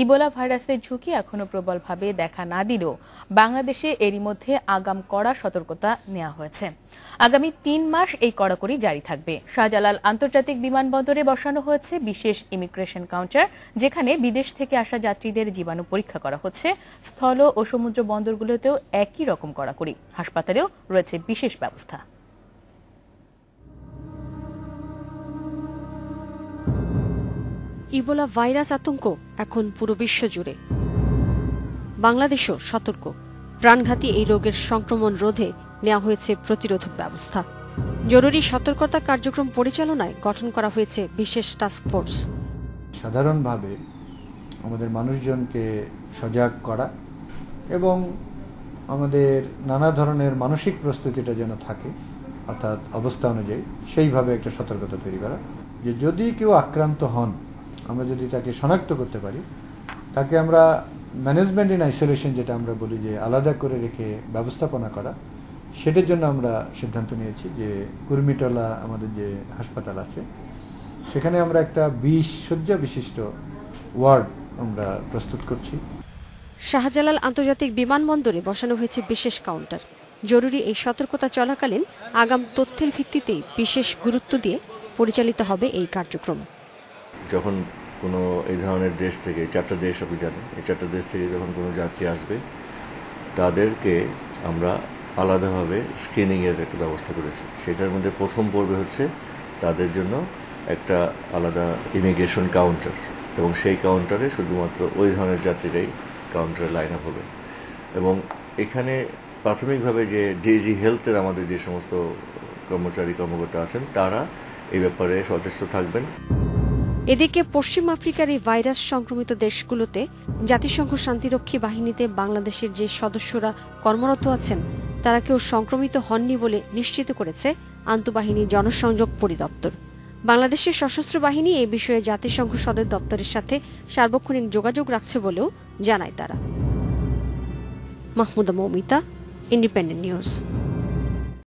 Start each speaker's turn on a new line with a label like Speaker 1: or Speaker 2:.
Speaker 1: Ebola ভাইরাসের ঝুঁকি এখনো প্রবলভাবে দেখা না দিলেও বাংলাদেশে এরই মধ্যে আগাম কড়া সতর্কতা নেওয়া হয়েছে। আগামী ৩ মাস এই কড়াকড়ি জারি থাকবে। শাহজালাল আন্তর্জাতিক বিমানবন্দরে বসানো হয়েছে বিশেষ ইমিগ্রেশন কাউন্টার, যেখানে বিদেশ থেকে আসা যাত্রীদের জীবাণু পরীক্ষা করা হচ্ছে। স্থল ও সমুদ্র বন্দরগুলোতেও একই রকম কড়াকড়ি। হাসপাতালেও রয়েছে বিশেষ ব্যবস্থা।
Speaker 2: ইবোলা ভাইরাস আতঙ্ক এখন পুরো বিশ্ব জুড়ে। বাংলাদেশও সতর্ক। প্রাণঘাতী এই রোগের সংক্রমণ রোধে নেওয়া হয়েছে প্রতিরোধক ব্যবস্থা। জরুরি সতর্কতা কার্যক্রম পরিচালনায় গঠন করা হয়েছে বিশেষ টাস্ক ফোর্স।
Speaker 3: সাধারণভাবে আমাদের মানুষজনকে সজাগ করা এবং আমাদের নানা ধরনের মানসিক প্রস্তুতিটা যেন থাকে, অর্থাৎ অবস্থা অনুযায়ী সেইভাবে একটা সতর্কতা তৈরি করা, যে যদি কেউ আক্রান্ত হন, আমরা যদি তাকে শনাক্ত করতে পারি, তাকে আমরা ম্যানেজমেন্ট ইন আইসোলেশন যেটা আমরা বলি, যে আলাদা করে রেখে ব্যবস্থাপনা করা, সেটার জন্য আমরা সিদ্ধান্ত নিয়েছি যে কুর্মিটোলা আমাদের যে হাসপাতাল আছে, সেখানে আমরা একটা 20 শয্যা বিশিষ্ট ওয়ার্ড আমরা প্রস্তুত করছি।
Speaker 2: শাহজালাল আন্তর্জাতিক বিমানবন্দরে বসানো হয়েছে বিশেষ কাউন্টার। জরুরি এই সতর্কতা চলাকালীন আগাম তথ্যের ভিত্তিতে বিশেষ গুরুত্ব দিয়ে পরিচালিত হবে এই কার্যক্রম।
Speaker 4: যখন কোনো এই ধরনের দেশ থেকে, 4টা দেশ আপনি জানেন, এই 4টা দেশ থেকে যখন কোনো যাত্রী আসবে, তাদেরকে আমরা আলাদাভাবে স্ক্রিনিংয়ের একটা ব্যবস্থা করেছি। সেটার মধ্যে প্রথম পর্বে হচ্ছে তাদের জন্য একটা আলাদা ইমিগ্রেশন কাউন্টার, এবং সেই কাউন্টারে শুধুমাত্র ওই ধরনের যাত্রীরাই কাউন্টারে লাইন আপ হবে। এবং এখানে প্রাথমিকভাবে যে ডিজি হেলথের আমাদের যে সমস্ত কর্মকর্তা আছেন, তারা এই ব্যাপারে সচেষ্ট থাকবেন।
Speaker 2: এদিকে পশ্চিম আফ্রিকার এই ভাইরাস সংক্রমিত দেশগুলোতে জাতিসংঘ শান্তিরক্ষী বাহিনীতে বাংলাদেশের যে সদস্যরা কর্মরত আছেন, তারা কেউ সংক্রমিত হননি বলে নিশ্চিত করেছে আন্তঃবাহিনী জনসংযোগ পরিদপ্তর। বাংলাদেশের সশস্ত্র বাহিনী এই বিষয়ে জাতিসংঘ সদর দপ্তরের সাথে সার্বক্ষণিক যোগাযোগ রাখছে বলেও জানায় তারা। Mahmuda Moumita, independent news.